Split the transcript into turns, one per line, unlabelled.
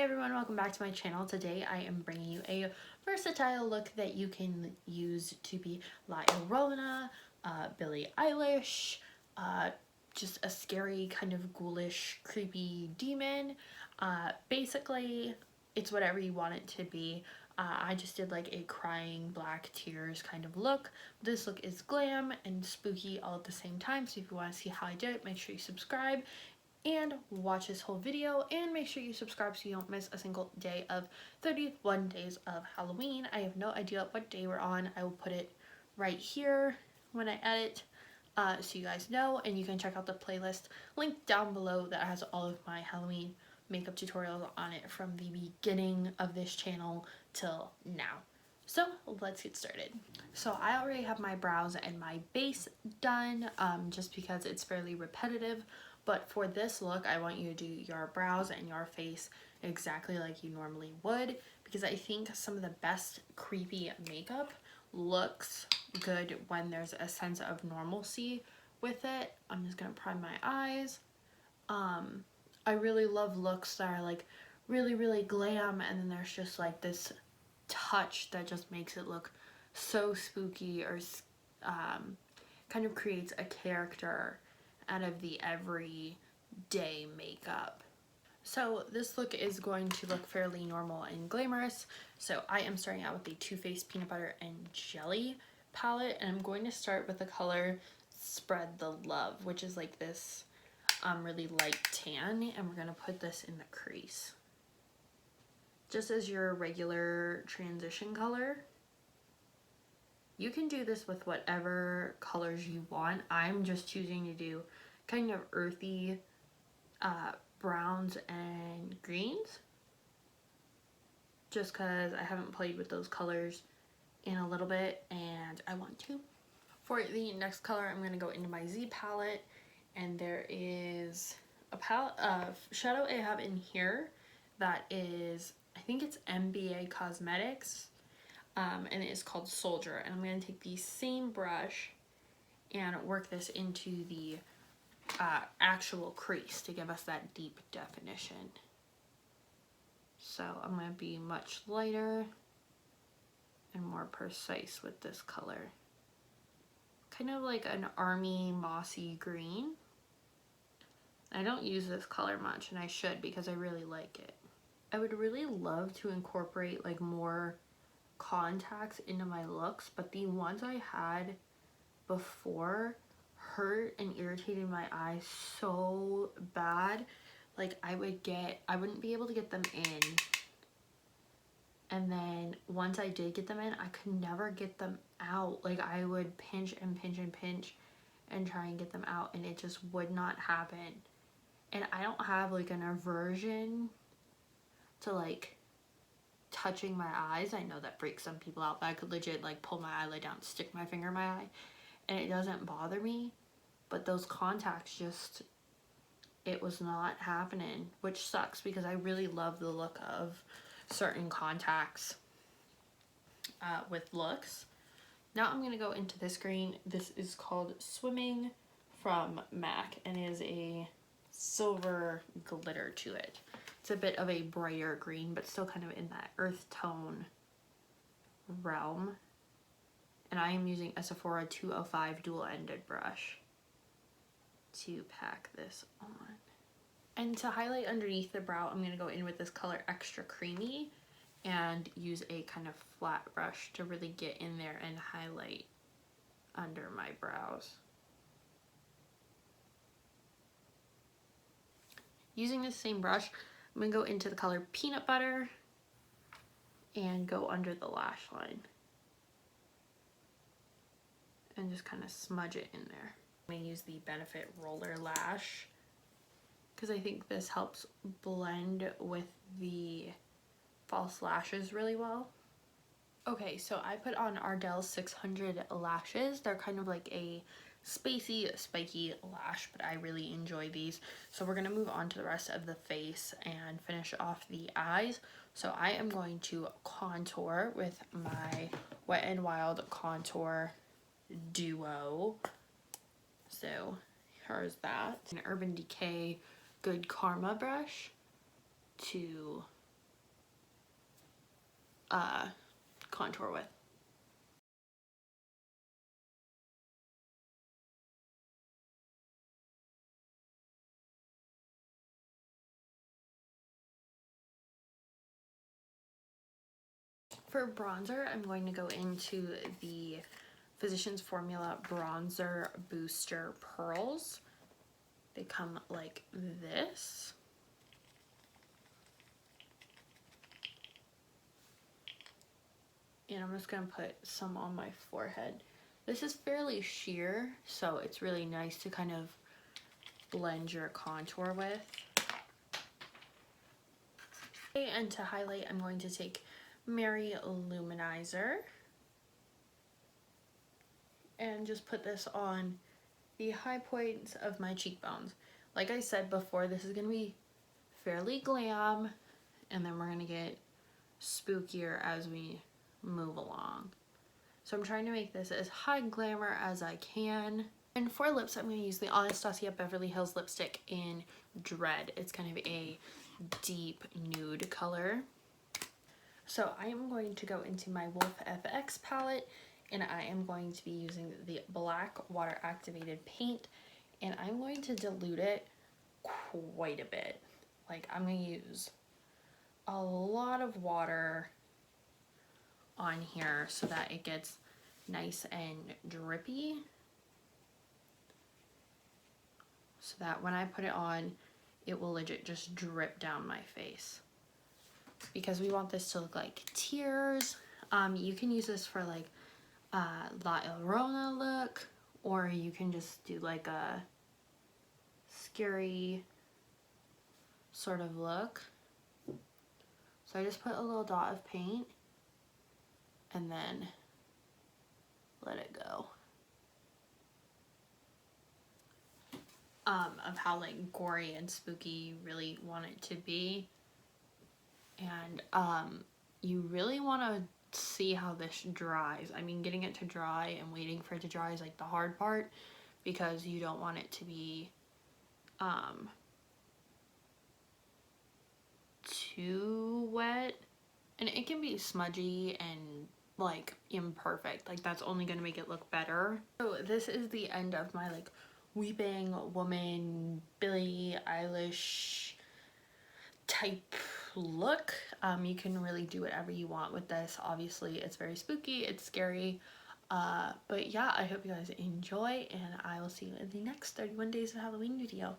Hey everyone, welcome back to my channel. Today I am bringing you a versatile look that you can use to be La Llorona, Billie Eilish, just a scary kind of ghoulish, creepy demon. Basically, it's whatever you want it to be. I just did like a crying black tears kind of look. This look is glam and spooky all at the same time, so if you want to see how I did it, make sure you subscribe and watch this whole video, and make sure you subscribe so you don't miss a single day of 31 days of Halloween. I have no idea what day we're on. I will put it right here when I edit so you guys know, and you can check out the playlist linked down below that has all of my Halloween makeup tutorials on it from the beginning of this channel till now. So let's get started. So I already have my brows and my base done just because it's fairly repetitive. But for this look, I want you to do your brows and your face exactly like you normally would, because I think some of the best creepy makeup looks good when there's a sense of normalcy with it. I'm just gonna prime my eyes. I really love looks that are like really glam, and then there's just like this touch that just makes it look so spooky, or kind of creates a character out of the everyday makeup. So this look is going to look fairly normal and glamorous. So I am starting out with the Too Faced Peanut Butter and Jelly palette, and I'm going to start with the color Spread the Love, which is like this really light tan, and we're going to put this in the crease. Just as your regular transition color. You can do this with whatever colors you want. I'm just choosing to do kind of earthy browns and greens, just because I haven't played with those colors in a little bit and I want to. For the next color, I'm going to go into my Z palette, and there is a palette of shadow I have in here that is, I think it's MBA Cosmetics, and it is called Soldier, and I'm going to take the same brush and work this into the actual crease to give us that deep definition. So I'm going to be much lighter and more precise with this color. Kind of like an army mossy green. I don't use this color much, and I should, because I really like it. I would really love to incorporate like more contacts into my looks, but the ones I had before hurt and irritated my eyes so bad. Like I wouldn't be able to get them in, and then once I did get them in, I could never get them out. Like I would pinch and pinch and pinch and try and get them out, and it just would not happen. And I don't have like an aversion to like touching my eyes. I know that freaks some people out, but I could legit like pull my eyelid down, stick my finger in my eye, and it doesn't bother me. But those contacts just, it was not happening, which sucks because I really love the look of certain contacts with looks. Now I'm going to go into this green. This is called Swimming from MAC, and it is a silver glitter to it. It's a bit of a brighter green, but still kind of in that earth tone realm. And I am using a Sephora 205 dual-ended brush to pack this on. And to highlight underneath the brow, I'm going to go in with this color Extra Creamy and use a kind of flat brush to really get in there and highlight under my brows. Using the same brush, I'm going to go into the color Peanut Butter and go under the lash line and just kind of smudge it in there. I'm going to use the Benefit Roller Lash because I think this helps blend with the false lashes really well. Okay, so I put on Ardell's 600 lashes. They're kind of like a spacey, spiky lash, but I really enjoy these. So we're gonna move on to the rest of the face and finish off the eyes. So I am going to contour with my Wet n Wild Contour Duo. So here's that. An Urban Decay Good Karma brush to contour with. For bronzer, I'm going to go into the Physicians Formula Bronzer Booster Pearls. They come like this. And I'm just going to put some on my forehead. This is fairly sheer, so it's really nice to kind of blend your contour with. And to highlight, I'm going to take Mary Luminizer and just put this on the high points of my cheekbones. Like I said before, this is going to be fairly glam, and then we're going to get spookier as we move along. So I'm trying to make this as high glamour as I can. And for lips, I'm going to use the Anastasia Beverly Hills lipstick in Dread. It's kind of a deep nude color. So I am going to go into my Wolf FX palette, and I am going to be using the black water activated paint, and I'm going to dilute it quite a bit. Like, I'm going to use a lot of water on here so that it gets nice and drippy, so that when I put it on, it will legit just drip down my face, because we want this to look like tears. You can use this for like La Llorona look, or you can just do like a scary sort of look. So I just put a little dot of paint and then let it go. Of how like gory and spooky you really want it to be. And you really want to see how this dries. I mean, getting it to dry and waiting for it to dry is like the hard part, because you don't want it to be too wet, and it can be smudgy and like imperfect. Like, that's only going to make it look better. So this is the end of my like weeping woman Billie Eilish type look. You can really do whatever you want with this. Obviously it's very spooky, it's scary, but yeah, I hope you guys enjoy, and I will see you in the next 31 Days of Halloween video.